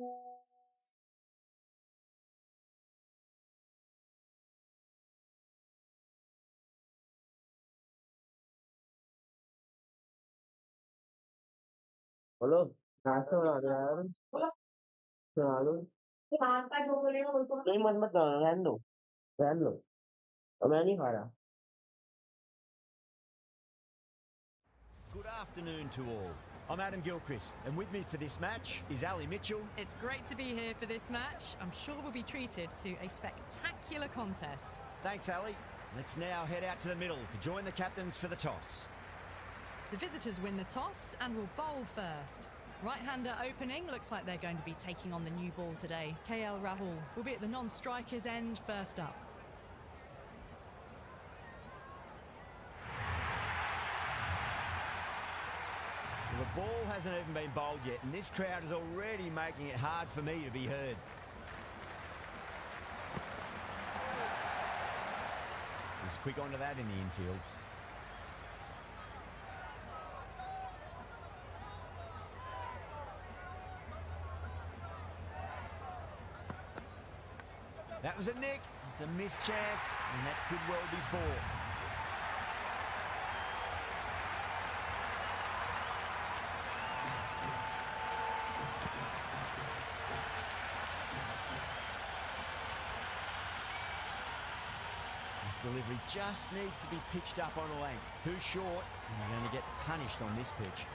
Hello, nasa यार सुना दो नहीं मत मत रहने दो अब मैं नहीं खा रहा Good afternoon to all. I'm Adam Gilchrist, and with me for this match is Ali Mitchell. It's great to be here for this match. I'm sure we'll be treated to a spectacular contest. Thanks, Ali. Let's now head out to the middle to join the captains for the toss. The visitors win the toss and will bowl first. Right-hander opening, looks like they're going to be taking on the new ball today. KL Rahul will be at the non-strikers end first up. Well, the ball hasn't even been bowled yet, and this crowd is already making it hard for me to be heard. He's quick onto that in the infield. That was a nick. It's a missed chance, and that could well be four. This delivery just needs to be pitched up on a length. Too short, and you're going to get punished on this pitch.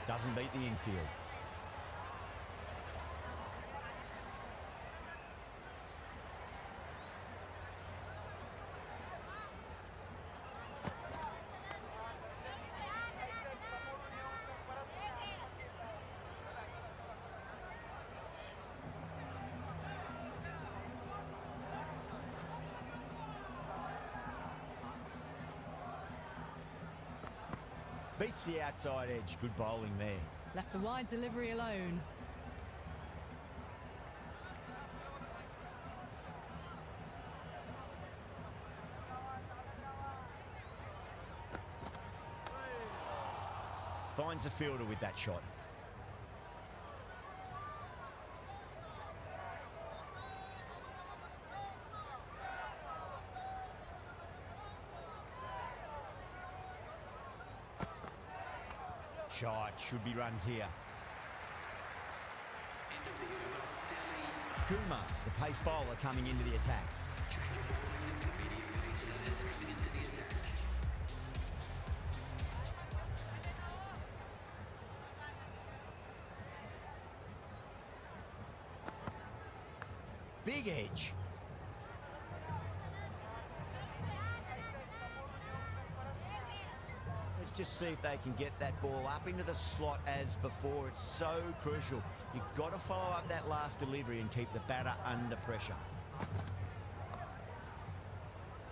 Doesn't beat the infield. Beats the outside edge. Good bowling there. Left the wide delivery alone. Finds the fielder with that shot. Shot, should be runs here. Kumar, the pace bowler, coming into the attack. Big edge. Let's just see if they can get that ball up into the slot as before. It's so crucial. You've got to follow up that last delivery and keep the batter under pressure.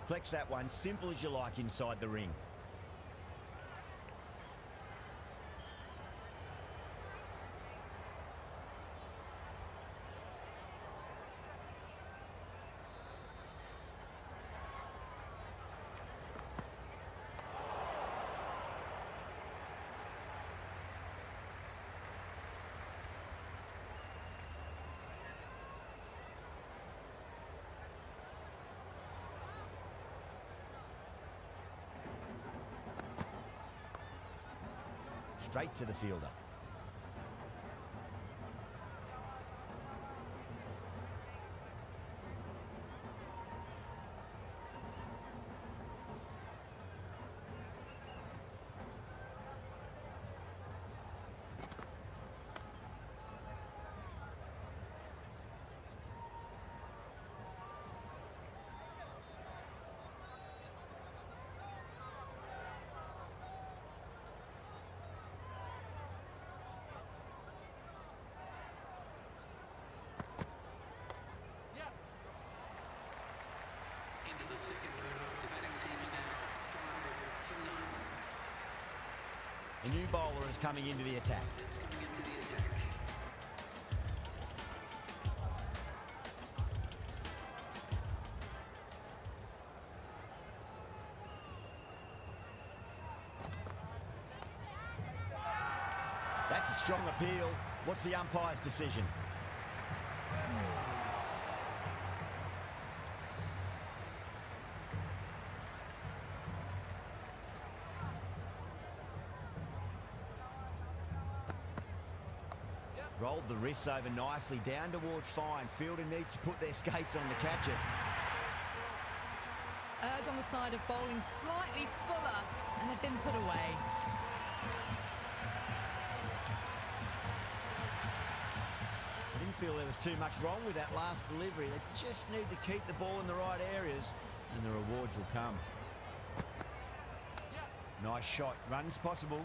Collects that one, simple as you like, inside the ring. Straight to the fielder. A new bowler is coming into the attack. That's a strong appeal. What's the umpire's decision? Rolled the wrists over nicely, down towards fine. Fielder needs to put their skates on to catch it. Errs on the side of bowling slightly fuller, and they've been put away. I didn't feel there was too much wrong with that last delivery. They just need to keep the ball in the right areas, and the rewards will come. Nice shot. Runs possible.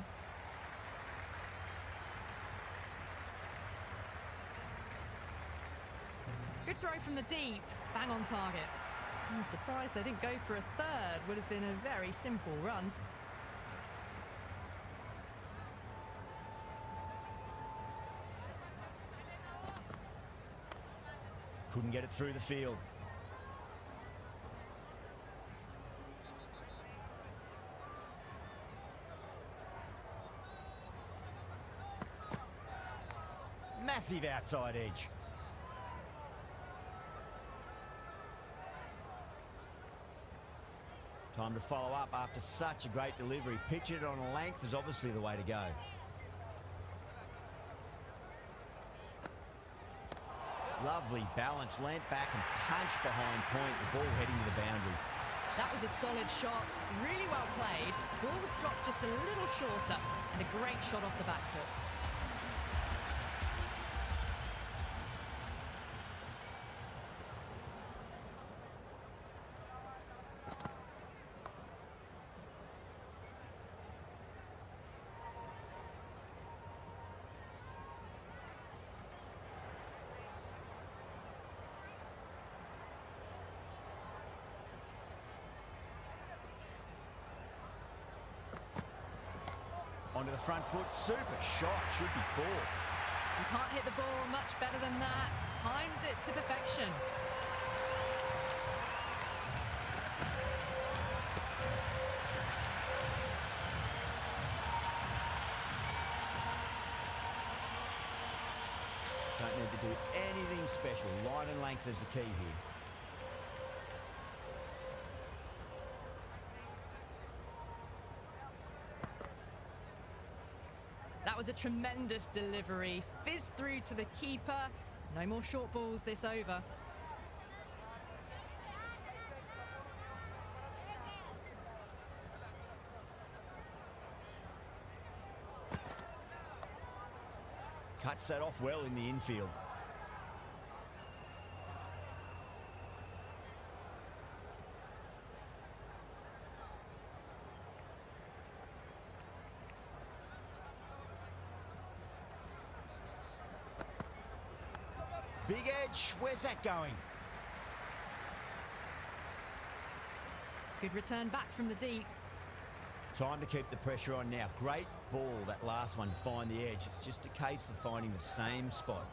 Good throw from the deep, bang on target. I'm surprised they didn't go for a third. Would have been a very simple run. Couldn't get it through the field. Massive outside edge. Time to follow up after such a great delivery. Pitch it on a length is obviously the way to go. Lovely balance, leant back and punch behind point. The ball heading to the boundary. That was a solid shot, really well played. Ball was dropped just a little shorter, and a great shot off the back foot. Onto the front foot, super shot, should be four. You can't hit the ball much better than that. Timed it to perfection. Don't need to do anything special. Line and length is the key here. That was a tremendous delivery. Fizzed through to the keeper. No more short balls this over. Cuts that off well in the infield. Big edge, where's that going? Good return back from the deep. Time to keep the pressure on now. Great ball, that last one, to find the edge. It's just a case of finding the same spot.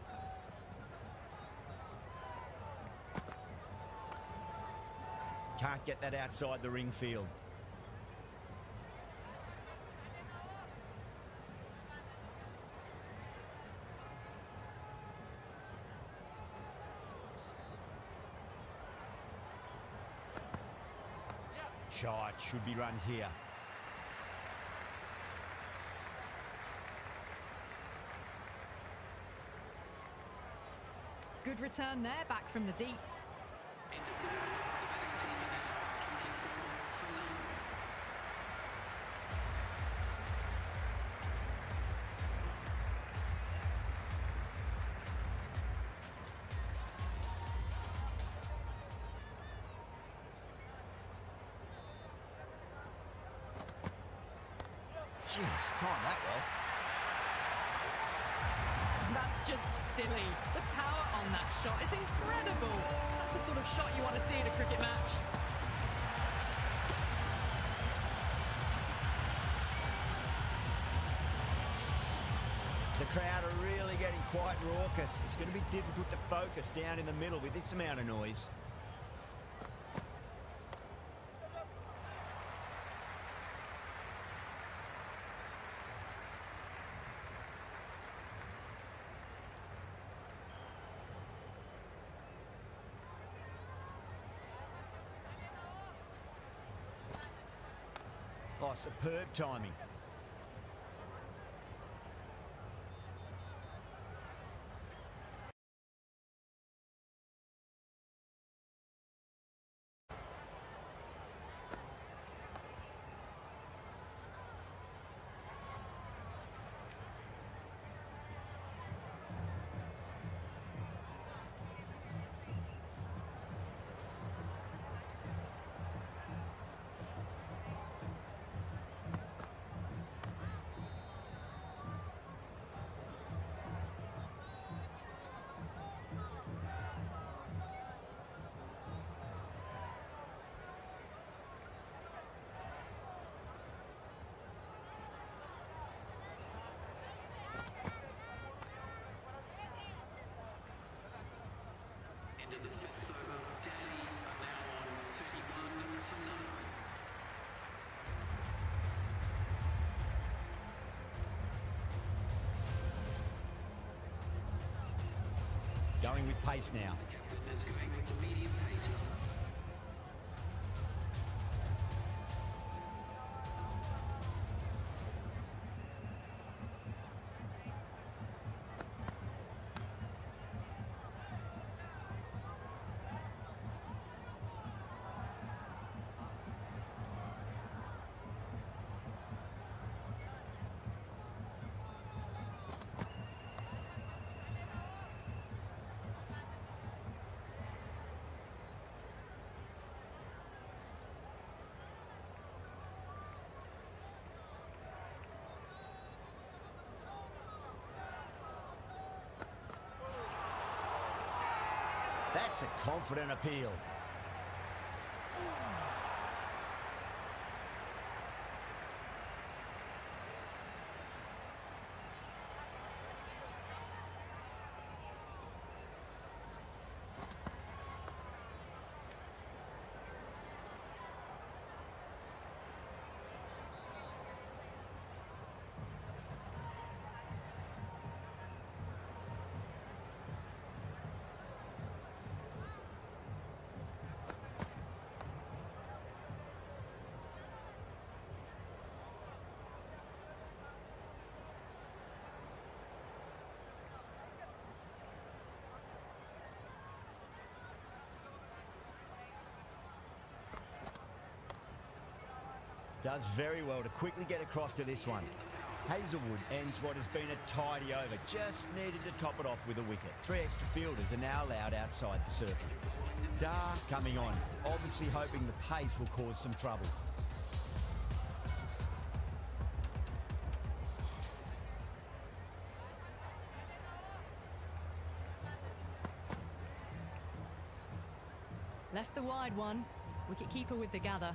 Can't get that outside the ring field. Shot, should be runs here. Good return there, back from the deep. Jeez, time that well. That's just silly. The power on that shot is incredible. That's the sort of shot you want to see in a cricket match. The crowd are really getting quite raucous. It's going to be difficult to focus down in the middle with this amount of noise. Oh, superb timing. Going with pace now. That's a confident appeal. Does very well to quickly get across to this one. Hazelwood ends what has been a tidy over. Just needed to top it off with a wicket. 3 extra fielders are now allowed outside the circle. Dar coming on, obviously hoping the pace will cause some trouble. Left the wide one. Wicket-keeper with the gather.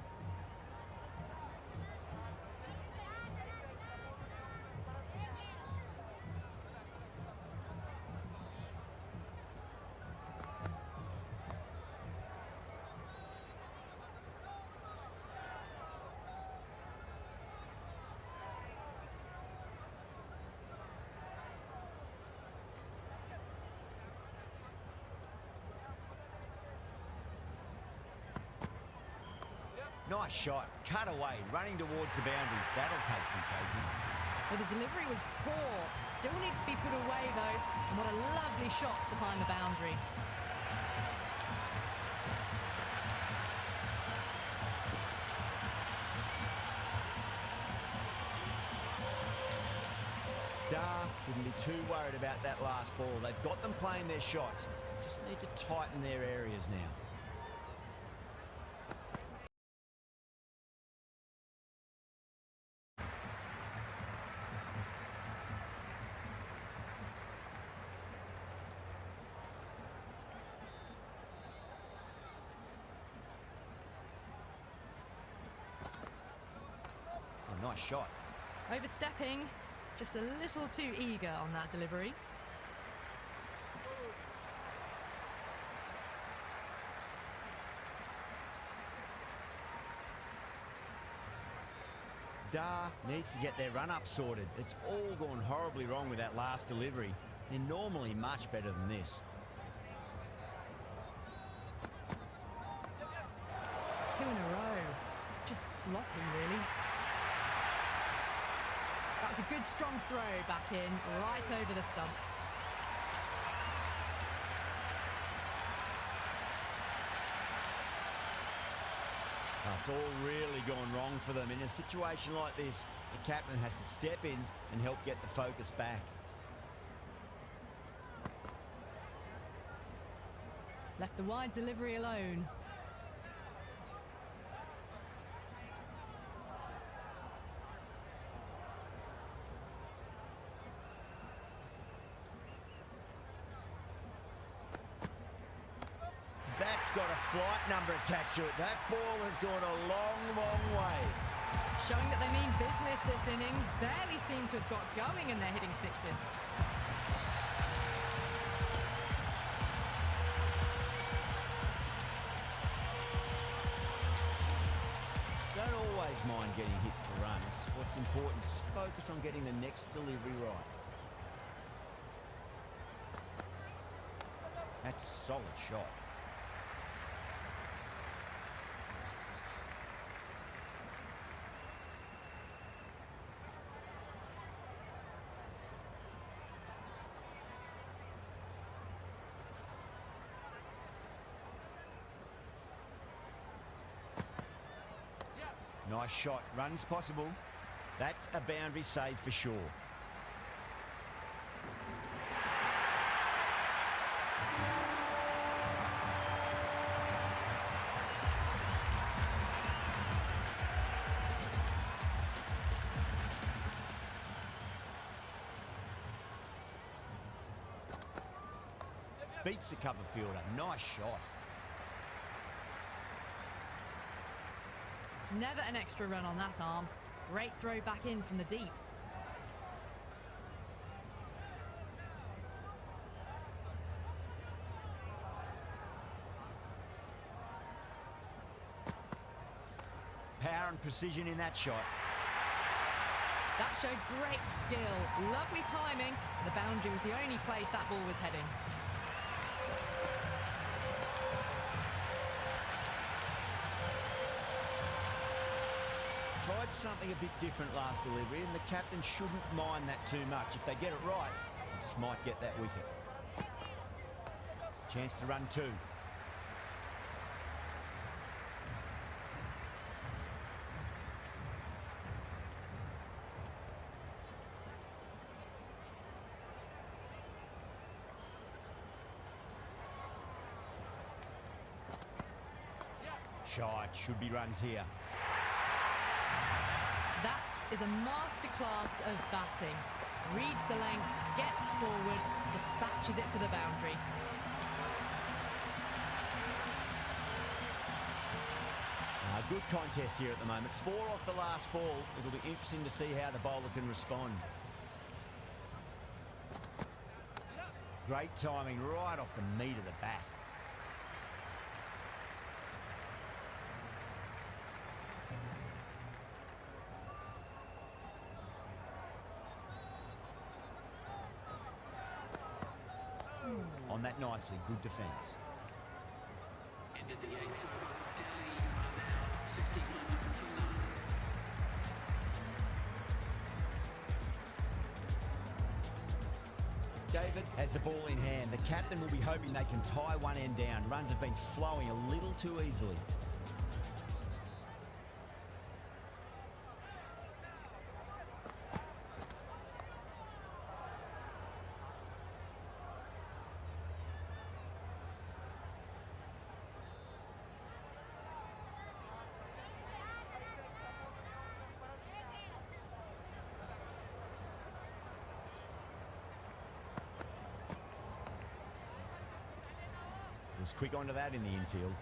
Nice shot, cut away, running towards the boundary. That'll take some chasing. Well, the delivery was poor. Still needs to be put away, though. And what a lovely shot to find the boundary. Dar shouldn't be too worried about that last ball. They've got them playing their shots. Just need to tighten their areas now. Nice shot. Overstepping, just a little too eager on that delivery. Dar needs to get their run-up sorted. It's all gone horribly wrong with that last delivery. They're normally much better than this. 2 in a row. It's just sloppy, really. That's a good strong throw back in, right over the stumps. It's all really gone wrong for them. In a situation like this, the captain has to step in and help get the focus back. Left the wide delivery alone. That's got a flight number attached to it. That ball has gone a long, long way. Showing that they mean business this innings. Barely seem to have got going and they're hitting sixes. Don't always mind getting hit for runs. What's important is just focus on getting the next delivery right. That's a solid shot. Nice shot. Runs possible. That's a boundary save for sure. Beats the cover fielder. Nice shot. Never an extra run on that arm. Great throw back in from the deep. Power and precision in that shot. That showed great skill. Lovely timing. The boundary was the only place that ball was heading. Tried something a bit different last delivery, and the captain shouldn't mind that too much. If they get it right, they just might get that wicket. Chance to run two. Shot, should be runs here. That is a masterclass of batting. Reads the length, gets forward, dispatches it to the boundary. Good contest here at the moment. 4 off the last ball. It'll be interesting to see how the bowler can respond. Great timing right off the meat of the bat. On that nicely, good defence. Ended the 8th over. Delhi are now 61 for none. David has the ball in hand. The captain will be hoping they can tie one end down. Runs have been flowing a little too easily. Was quick onto that in the infield.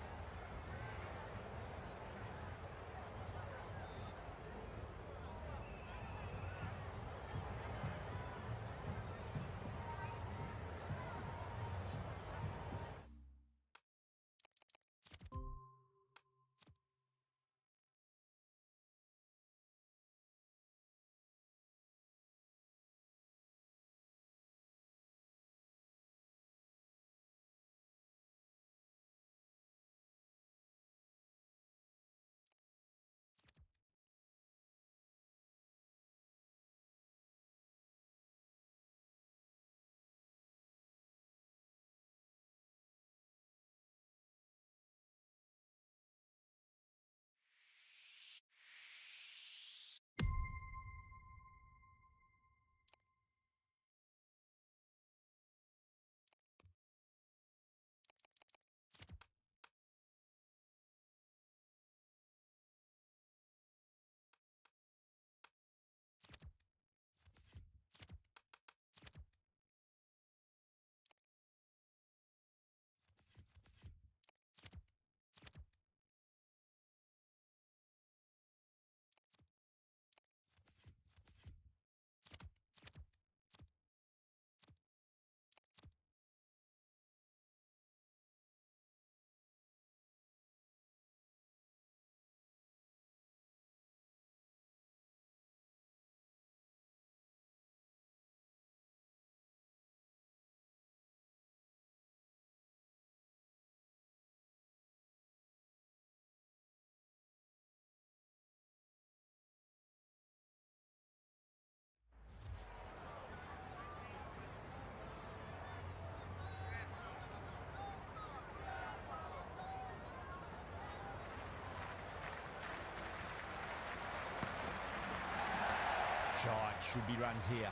Should be runs here.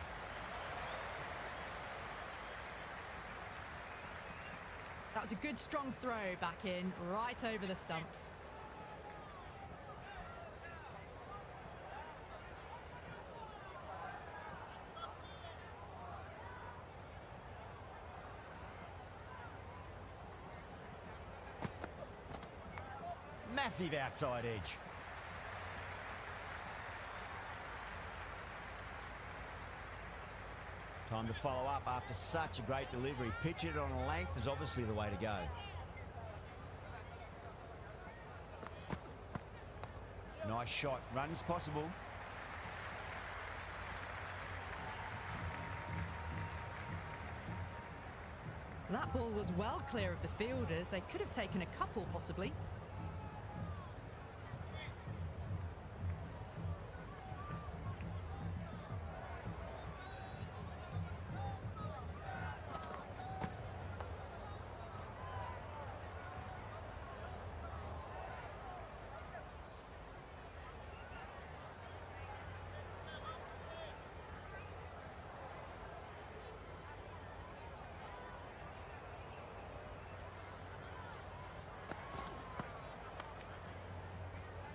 That was a good strong throw back in, right over the stumps. Massive outside edge. Time to follow up after such a great delivery. Pitch it on a length is obviously the way to go. Nice shot. Runs possible. That ball was well clear of the fielders. They could have taken a couple, possibly.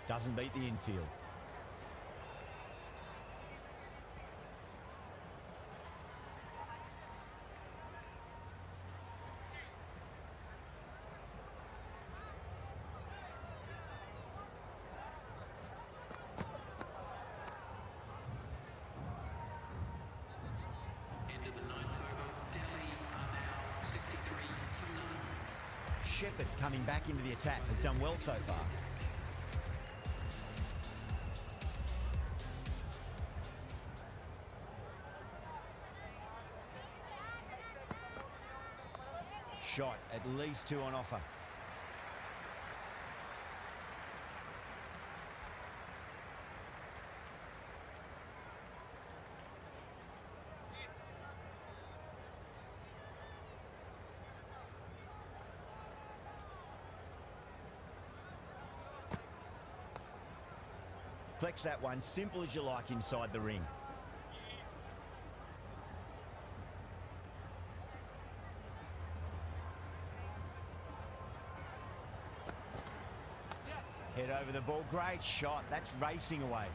Doesn't beat the infield. End of the ninth over. Delhi are now 63 for none. Shepherd coming back into the attack has done well so far. Shot, at least two on offer. Flex that one, simple as you like inside the ring. Head over the ball, great shot, that's racing away.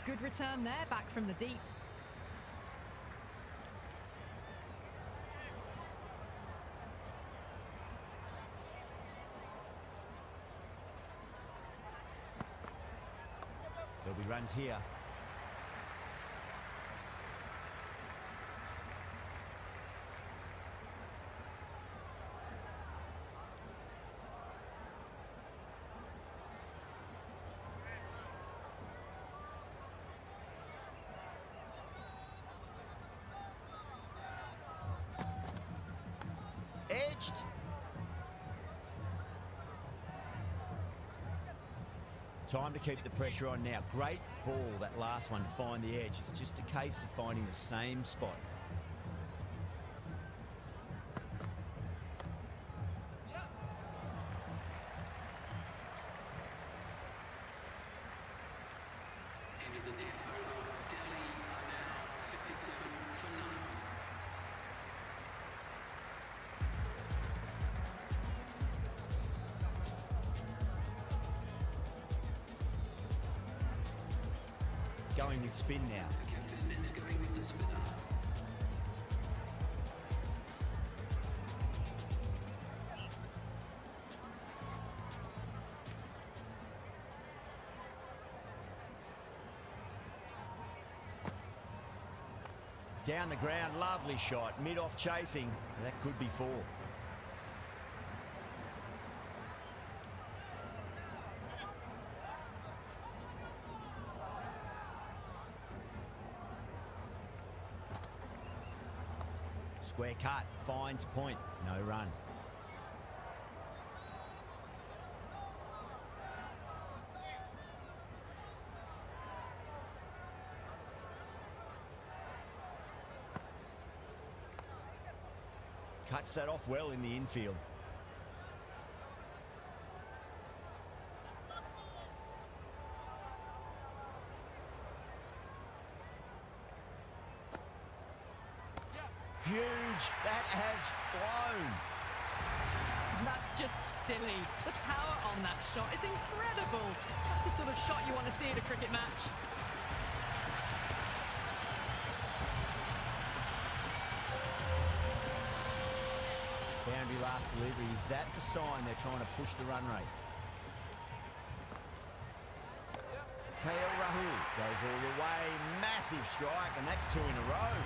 Good return there, back from the deep. There'll be runs here. Edged. Time to keep the pressure on now. Great ball, that last one, to find the edge. It's just a case of finding the same spot. End of the 10th over. Delhi are now 67 for none. Going with spin now. The captain is going with the spinner. Down the ground, lovely shot. Mid-off chasing. That could be four. Square cut, finds point, no run. Cuts that off well in the infield. Huge. That has flown. That's just silly. The power on that shot is incredible. That's the sort of shot you want to see in a cricket match. Boundary last delivery. Is that the sign they're trying to push the run rate? Rahul goes all the way. Massive strike, and that's 2 in a row.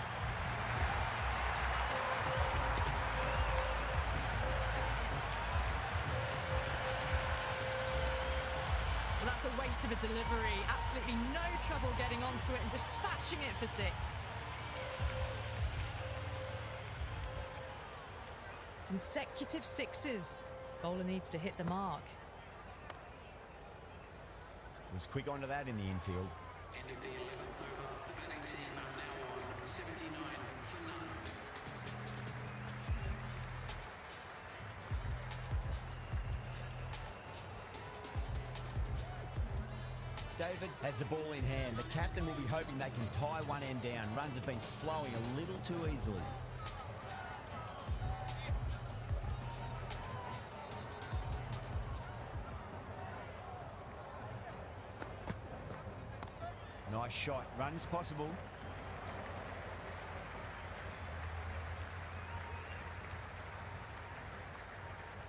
Well, that's a waste of a delivery. Absolutely no trouble getting onto it and dispatching it for 6. Consecutive 6s. Bowler needs to hit the mark. Was quick onto that in the infield. End of the 11th over. The batting team are now on 79 for none. David has the ball in hand. The captain will be hoping they can tie one end down. Runs have been flowing a little too easily. Nice shot. Runs possible.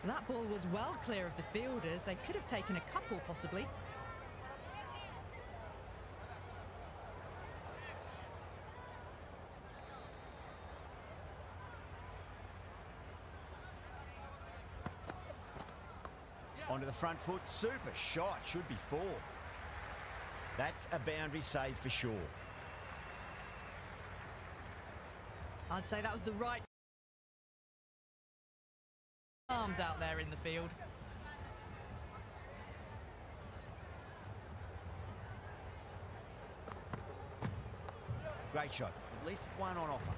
That ball was well clear of the fielders. They could have taken a couple, possibly. Onto the front foot. Super shot. Should be 4. That's a boundary save for sure. I'd say that was the right arms out there in the field. Great shot. At least one on offer.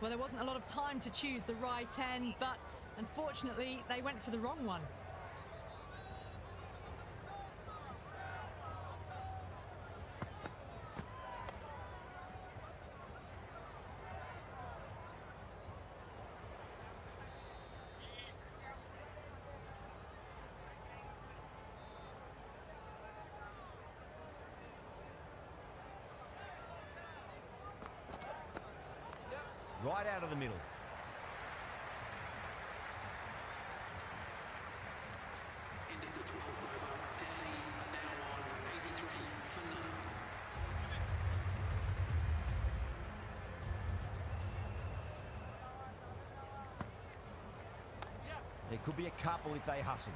Well, there wasn't a lot of time to choose the right end, but unfortunately, they went for the wrong one. Right out of the middle. End of the 12th over. Delhi are now on 83 for none. There could be a couple if they hustle.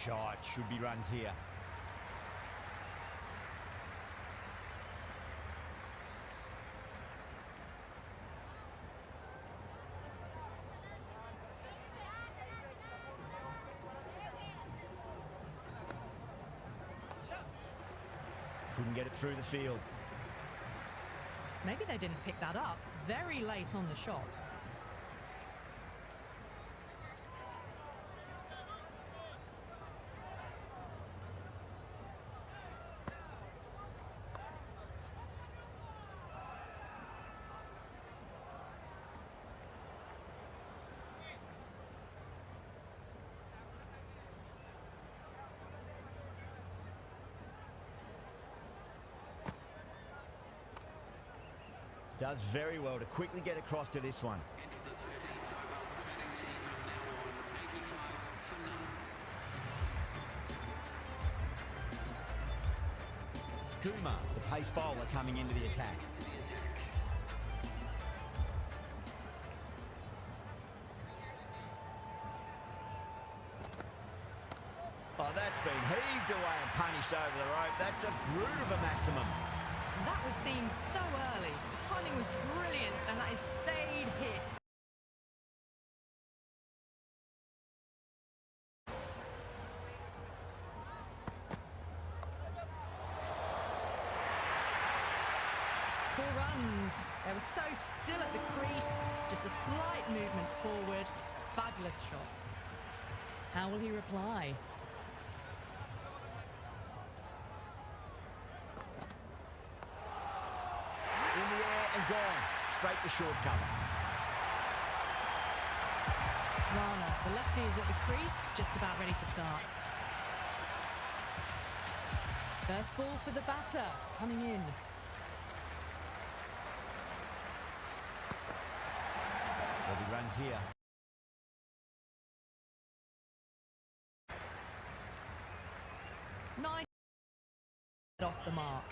Shot. Should be runs here. Couldn't get it through the field. Maybe they didn't pick that up very late on the shot. Does very well to quickly get across to this one. End of the 13th over. The batting team are now on 85 for none. Kumar, the pace bowler, coming into the attack. Oh, that's been heaved away and punished over the rope. That's a brute of a maximum. That was seen so early. The timing was brilliant, and that is stayed hit. Four runs. They were so still at the crease. Just a slight movement forward. Fabulous shot. How will he reply? In the air and gone. Straight to short cover. Rana, the lefty is at the crease, just about ready to start. First ball for the batter, coming in. There'll be runs here. Nice off the mark.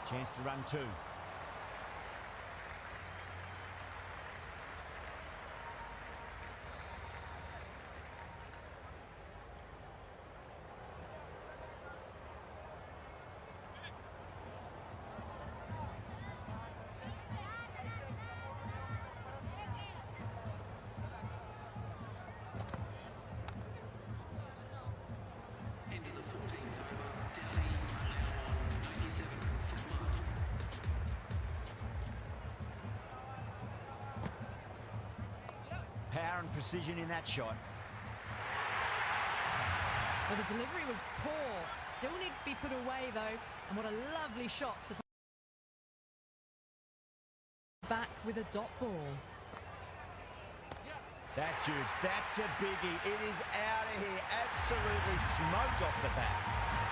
Chance to run two. Into the 14th over. Delhi are now on 97 from mark. Power and precision in that shot. Well, the delivery was poor. Still needs to be put away, though. And what a lovely shot to back with a dot ball. That's huge. That's a biggie. It is out of here. Absolutely smoked off the bat.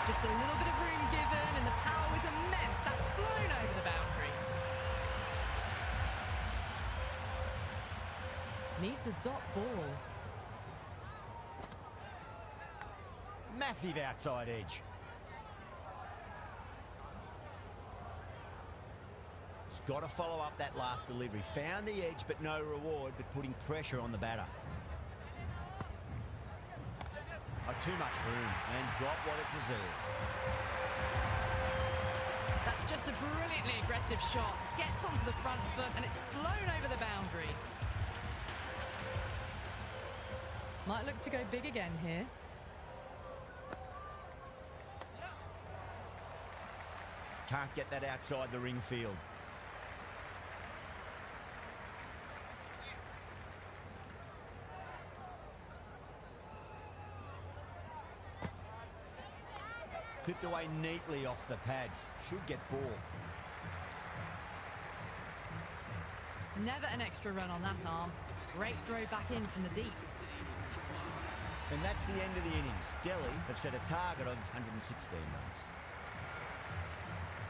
Just a little bit of room given, and the power was immense. That's flown over the boundary. Needs a dot ball. Massive outside edge. He's got to follow up that last delivery. Found the edge, but no reward, but putting pressure on the batter. Oh, too much room, and got what it deserved. That's just a brilliantly aggressive shot. Gets onto the front foot, and it's flown over the boundary. Might look to go big again here. Can't get that outside the ring field. Clipped away neatly off the pads. Should get four. Never an extra run on that arm. Great throw back in from the deep. And that's the end of the innings. Delhi have set a target of 116 runs.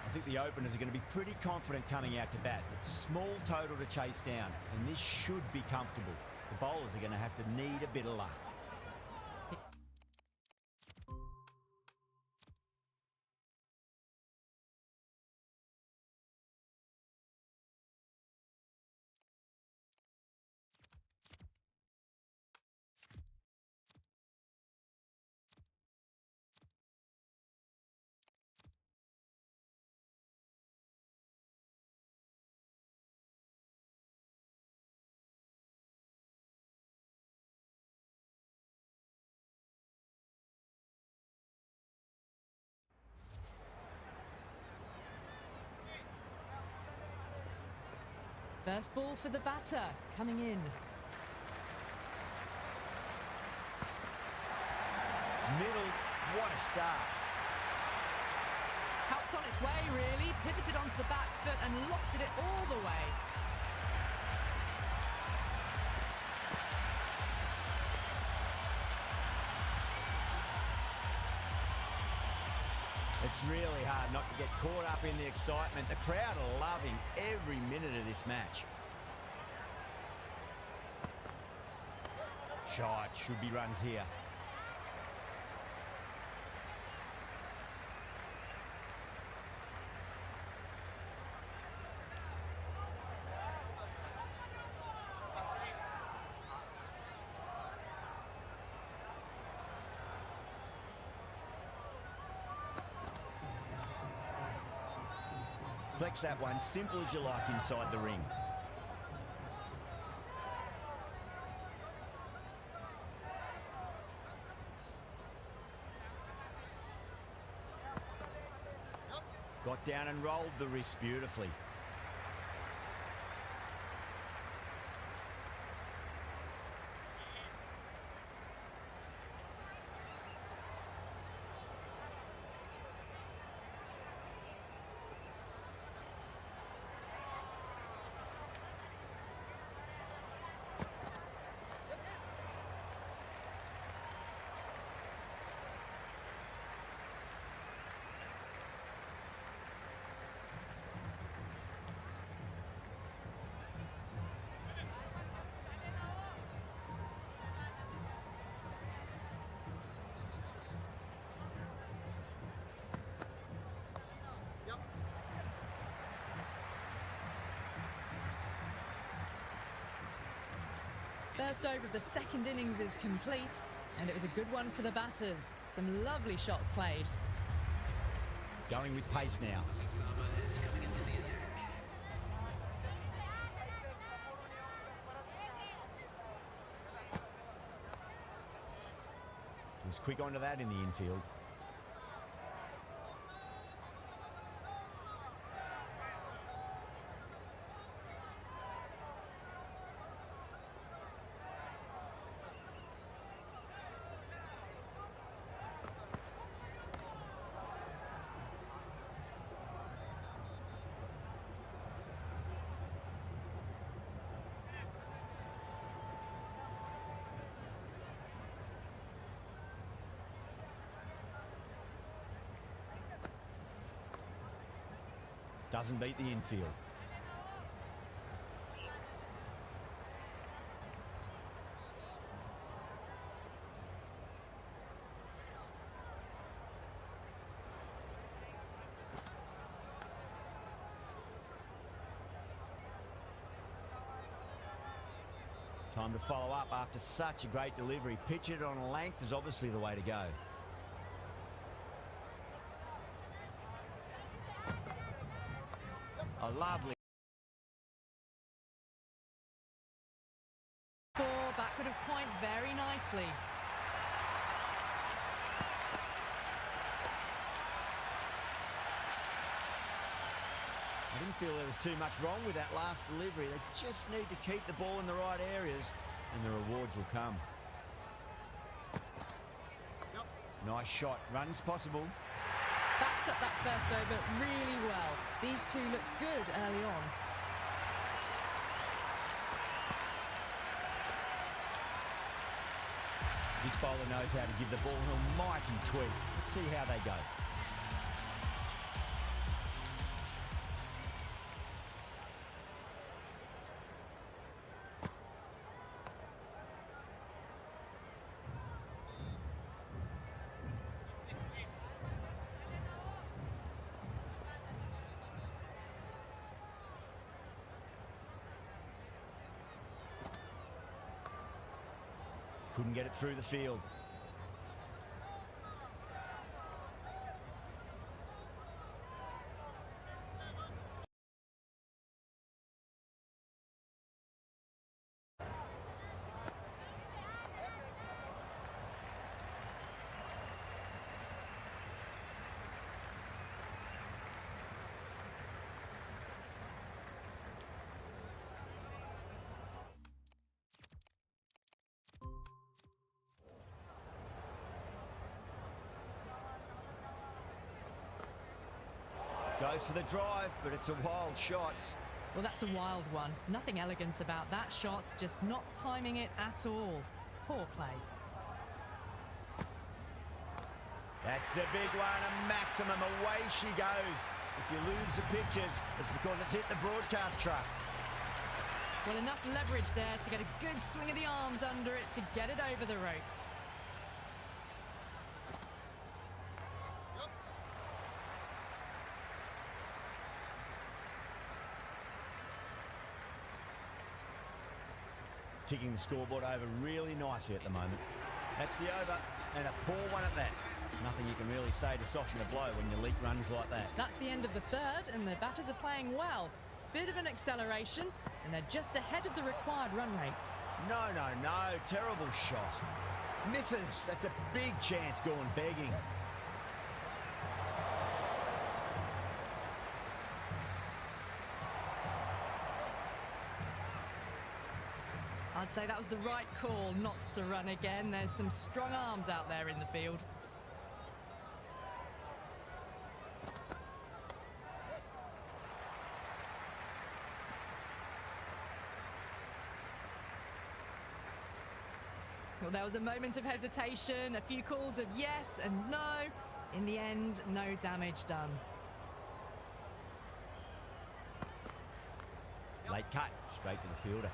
I think the openers are going to be pretty confident coming out to bat. It's a small total to chase down, and this should be comfortable. The bowlers are going to have to need a bit of luck. First ball for the batter, coming in. Middle, what a start. Helped on its way, really. Pivoted onto the back foot and lofted it all the way. It's really hard not to get caught up in the excitement. The crowd are loving every minute of this match. Shot, should be runs here. Flex that one, simple as you like inside the ring. Got down and rolled the wrist beautifully. First over of the second innings is complete, and it was a good one for the batters. Some lovely shots played. Going with pace now. It's coming into the attack. Was quick onto that in the infield. Doesn't beat the infield. Time to follow up after such a great delivery. Pitch it on a length is obviously the way to go. A lovely Backward of point very nicely. I didn't feel there was too much wrong with that last delivery. They just need to keep the ball in the right areas and the rewards will come. Nice shot. Runs possible. Backed up that first over really well. These two look good early on. This bowler knows how to give the ball a mighty tweak. Let's see how they go. Couldn't get it through the field. Goes for the drive, but it's a wild shot. Well, that's a wild one. Nothing elegant about that shot, just not timing it at all. Poor play. That's a big one, a maximum. Away she goes. If you lose the pictures, it's because it's hit the broadcast truck. Well, enough leverage there to get a good swing of the arms under it to get it over the rope. Ticking the scoreboard over really nicely at the moment. That's the over, and a poor one at that. Nothing you can really say to soften the blow when your leak runs like that. That's the end of the third, and the batters are playing well. Bit of an acceleration, and they're just ahead of the required run rates. No, terrible shot. Misses, that's a big chance going begging. I'd say that was the right call not to run again. There's some strong arms out there in the field. Well, there was a moment of hesitation, a few calls of yes and no. In the end, no damage done. Late cut, straight to the fielder.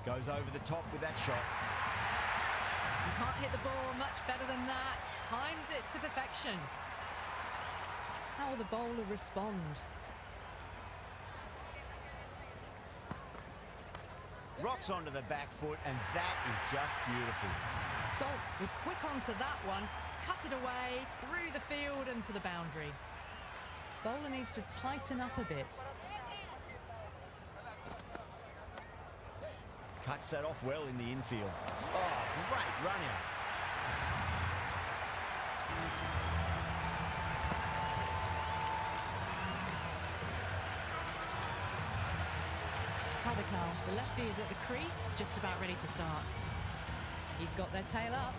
Goes over the top with that shot. You can't hit the ball much better than that. Timed it to perfection. How will the bowler respond? Rocks onto the back foot, and that is just beautiful. Salts was quick onto that one, cut it away, through the field and to the boundary. Bowler needs to tighten up a bit. Cuts that off well in the infield. Oh, great run out. Padikal, the lefty, is at the crease, just about ready to start. He's got their tail up.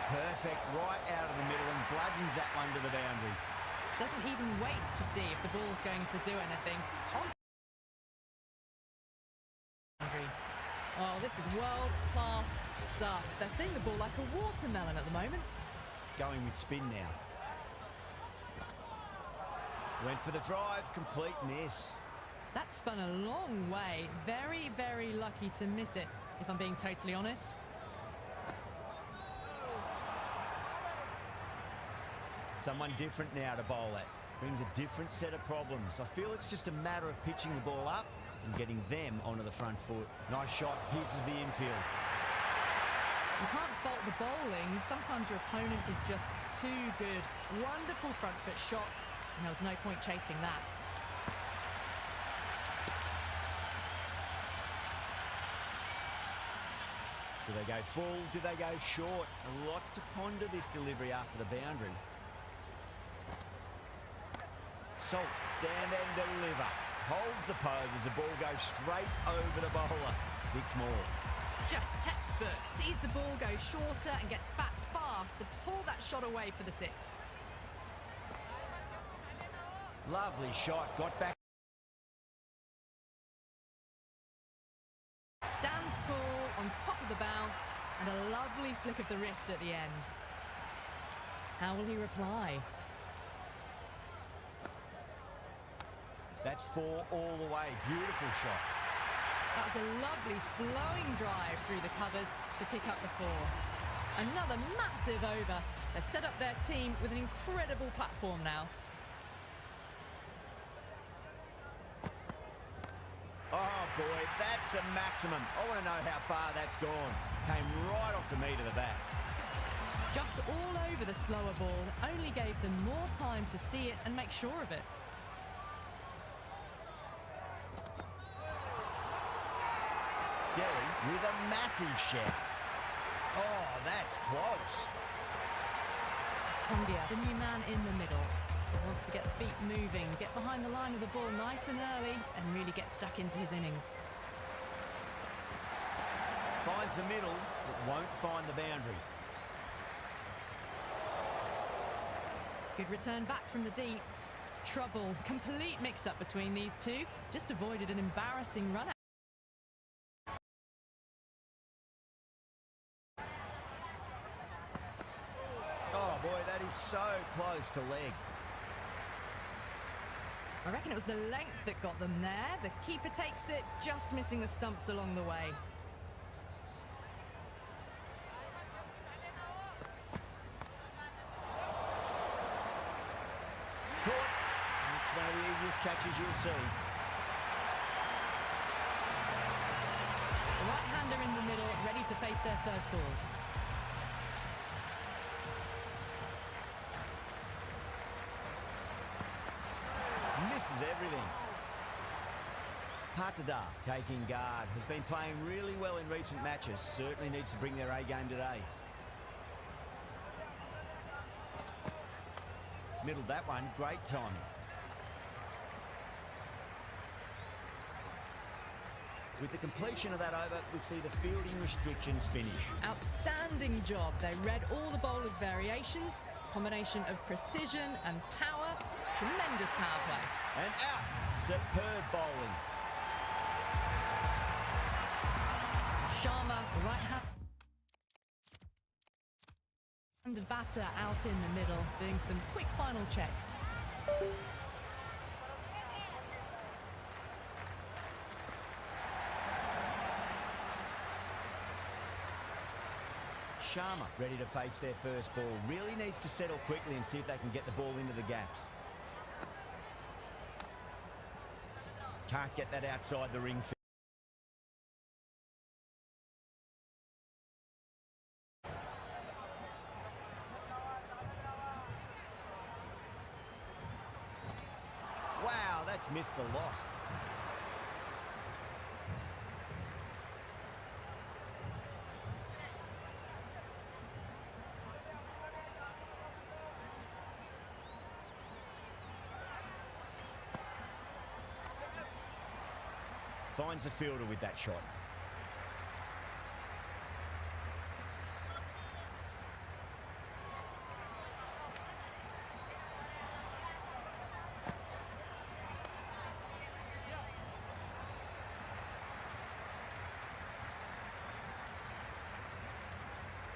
Perfect, right out of the middle, and bludgeons that one to the boundary. Doesn't even wait to see if the ball's going to do anything. Oh, this is world-class stuff. They're seeing the ball like a watermelon at the moment. Going with spin now. Went for the drive, complete miss. That spun a long way. Very, very lucky to miss it, if I'm being totally honest. Someone different now to bowl at. Brings a different set of problems. I feel it's just a matter of pitching the ball up and getting them onto the front foot. Nice shot, pierces the infield. You can't fault the bowling. Sometimes your opponent is just too good. Wonderful front foot shot, and there was no point chasing that. Do they go full? Do they go short? A lot to ponder this delivery after the boundary. Salt, stand and deliver. Holds the pose as the ball goes straight over the bowler. 6 more. Just textbook. Sees the ball go shorter and gets back fast to pull that shot away for the 6. Lovely shot. Got back. Stands tall on top of the bounce and a lovely flick of the wrist at the end. How will he reply? That's 4 all the way. Beautiful shot. That was a lovely flowing drive through the covers to pick up the 4. Another massive over. They've set up their team with an incredible platform now. Oh boy, that's a maximum. I want to know how far that's gone. Came right off the meat of the bat. Jumped all over the slower ball, only gave them more time to see it and make sure of it. Delhi with a massive shout. Oh, that's close. Pandya, the new man in the middle. Wants to get the feet moving, get behind the line of the ball nice and early, and really get stuck into his innings. Finds the middle, but won't find the boundary. Good return back from the deep. trouble. Complete mix-up between these two. Just avoided an embarrassing run out. Oh boy, that is so close to leg. I reckon it was the length that got them there. The keeper takes it, just missing the stumps along the way. Caught. It's one of the easiest catches you'll see. The right-hander in the middle, ready to face their first ball. Misses everything. Patada taking guard. Has been playing really well in recent matches. Certainly needs to bring their A game today. Middled that one. Great timing. With the completion of that over, we see the fielding restrictions finish. Outstanding job. They read all the bowler's variations. Combination of precision and power. Tremendous power play. And out. Superb bowling. Sharma, right-handed batter out in the middle, doing some quick final checks. Sharma ready to face their first ball. Really needs to settle quickly and see if they can get the ball into the gaps. Can't get that outside the ring. Wow, that's missed a lot. Finds the fielder with that shot.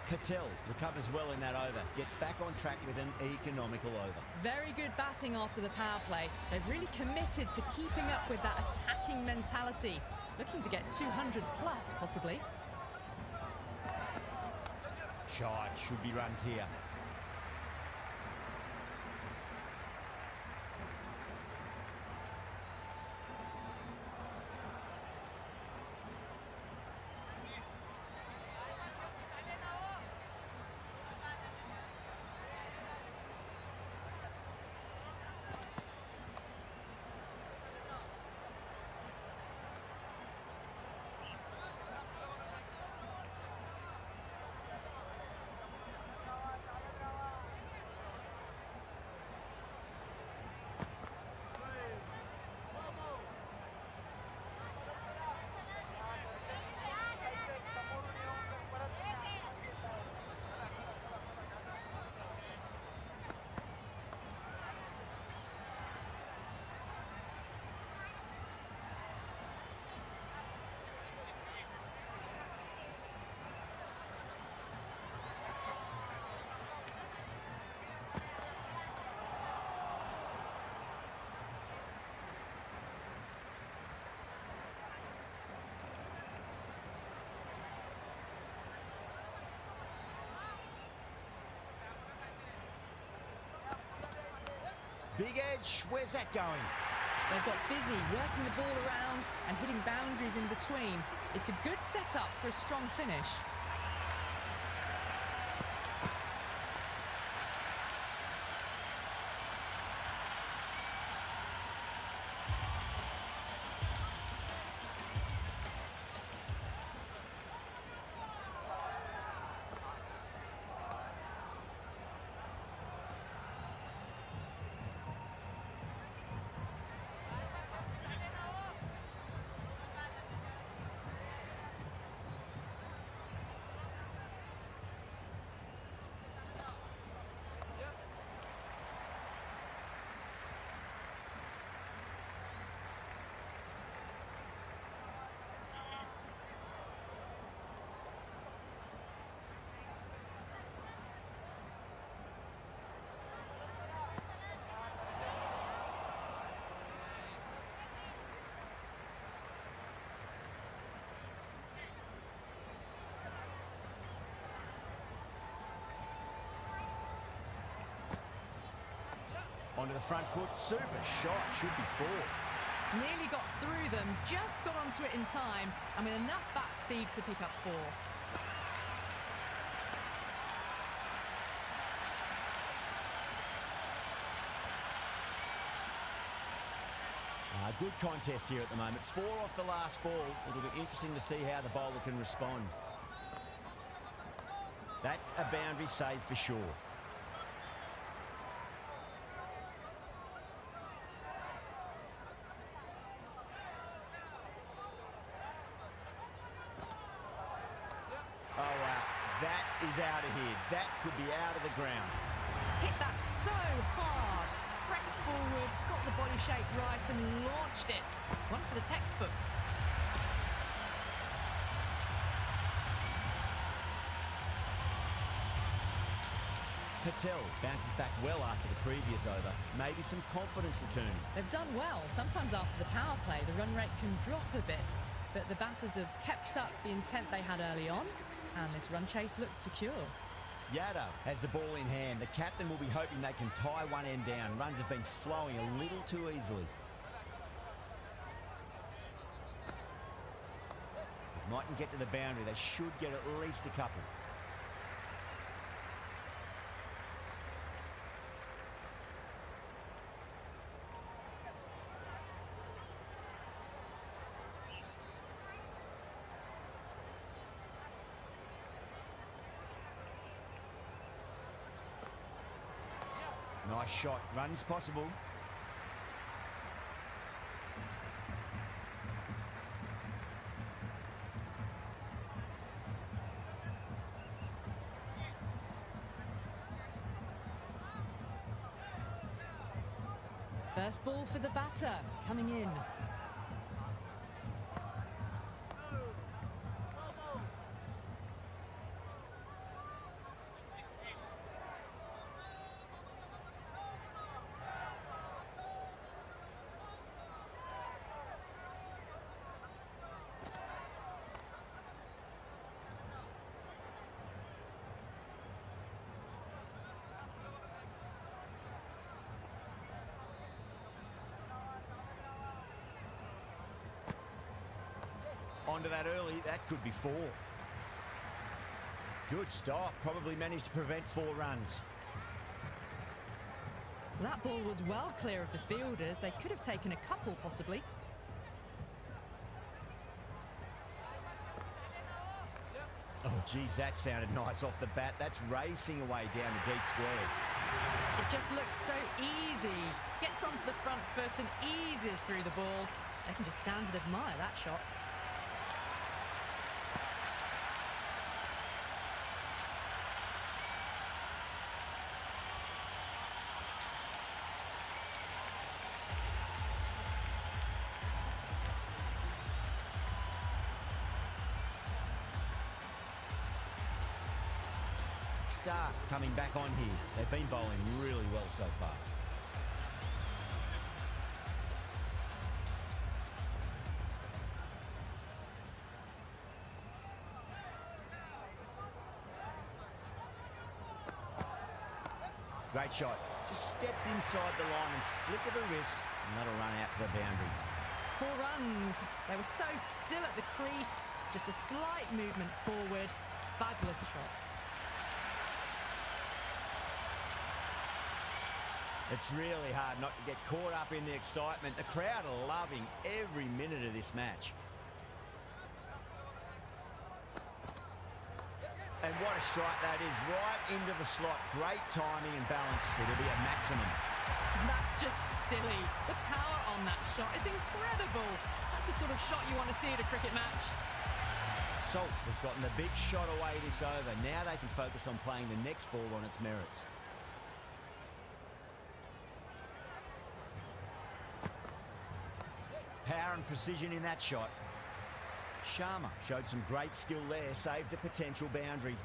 Patel recovers well in that over. Gets back on track with an economical over. Very good batting after the power play. They've really committed to keeping up with that attacking mentality. Looking to get 200 plus, possibly. Shot, should be runs here. Big edge, where's that going? They've got busy working the ball around and hitting boundaries in between. It's a good setup for a strong finish. Onto the front foot, super shot, should be four. Nearly got through them, just got onto it in time, and with enough bat speed to pick up four. Good contest here at the moment. 4 off the last ball. It'll be interesting to see how the bowler can respond. That's a boundary save for sure. Oh, wow. That is out of here. That could be out of the ground. Hit that so hard. Pressed forward, got the body shape right and launched it. One for the textbook. Patel bounces back well after the previous over. Maybe some confidence returning. They've done well. Sometimes after the power play, the run rate can drop a bit. But the batters have kept up the intent they had early on. And this run chase looks secure. Yadav has the ball in hand. The captain will be hoping they can tie one end down. Runs have been flowing a little too easily. If mightn't get to the boundary, they should get at least a couple. Nice shot. Runs possible. First ball for the batter, coming in. Onto that early, that could be 4. Good stop, probably managed to prevent 4 runs. That ball was well clear of the fielders. They could have taken a couple, possibly. Oh, geez, that sounded nice off the bat. That's racing away down the deep square. It just looks so easy. Gets onto the front foot and eases through the ball. They can just stand and admire that shot. Stark coming back on here. They've been bowling really well so far. Great shot. Just stepped inside the line and flick of the wrist, and that'll run out to the boundary. 4 runs. They were so still at the crease. Just a slight movement forward. Fabulous shot. It's really hard not to get caught up in the excitement. The crowd are loving every minute of this match. And what a strike that is, right into the slot. Great timing and balance. It'll be at maximum. That's just silly. The power on that shot is incredible. That's the sort of shot you want to see at a cricket match. Salt has gotten the big shot away this over. Now they can focus on playing the next ball on its merits. Power and precision in that shot. Sharma showed some great skill there, saved a potential boundary.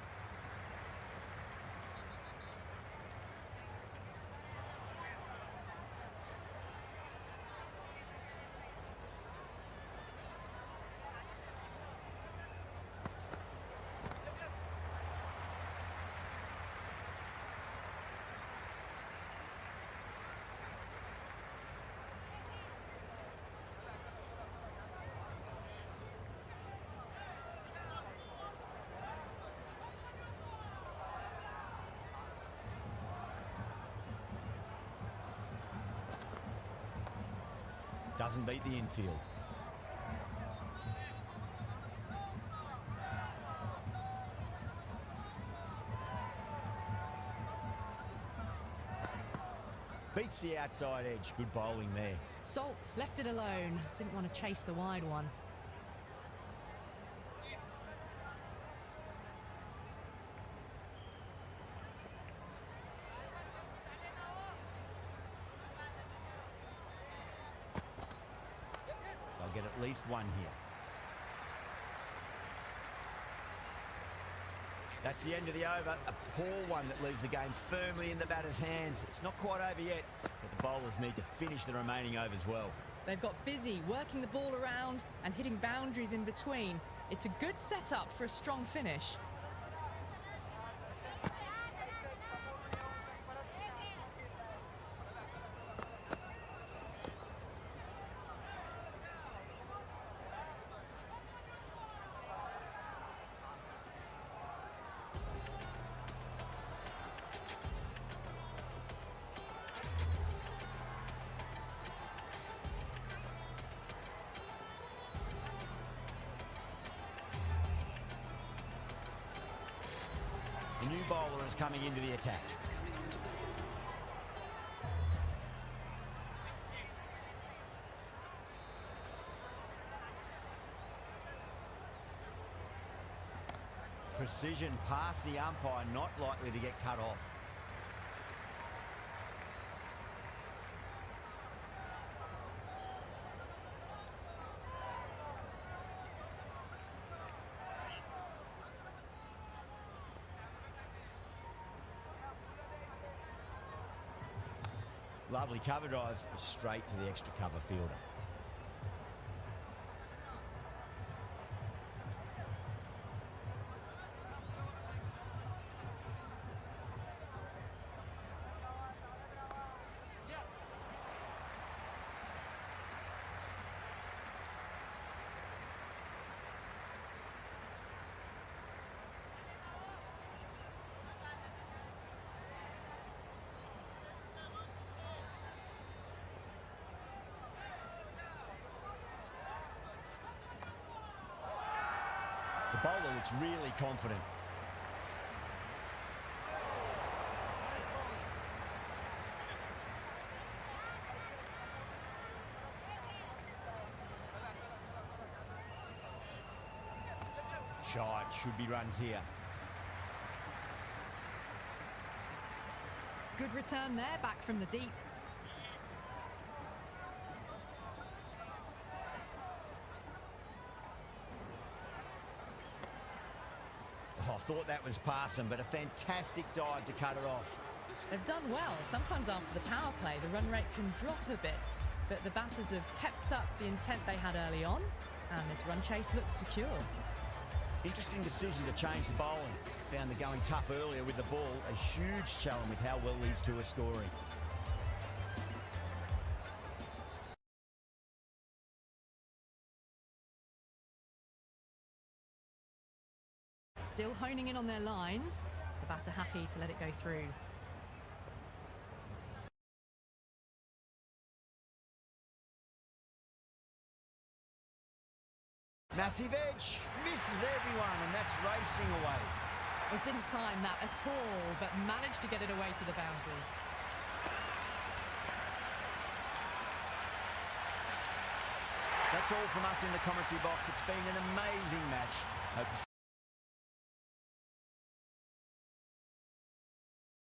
Doesn't beat the infield. Beats the outside edge. Good bowling there. Salt left it alone. Didn't want to chase the wide one. They'll get at least one here. That's the end of the over. A poor one that leaves the game firmly in the batter's hands. It's not quite over yet, but the bowlers need to finish the remaining overs well. They've got busy working the ball around and hitting boundaries in between. It's a good setup for a strong finish. The new bowler is coming into the attack. Precision past the umpire, not likely to get cut off. Lovely cover drive straight to the extra cover fielder. The bowler looks really confident. Shot, should be runs here. Good return there, back from the deep. Oh, I thought that was passing, but a fantastic dive to cut it off. They've done well. Sometimes after the power play, the run rate can drop a bit, but the batters have kept up the intent they had early on, and this run chase looks secure. Interesting decision to change the bowling. Found the going tough earlier with the ball. A huge challenge with how well these two are scoring. Still honing in on their lines. The batter happy to let it go through. Massive edge, misses everyone, and that's racing away. It didn't time that at all, but managed to get it away to the boundary. That's all from us in the commentary box. It's been an amazing match. Hope to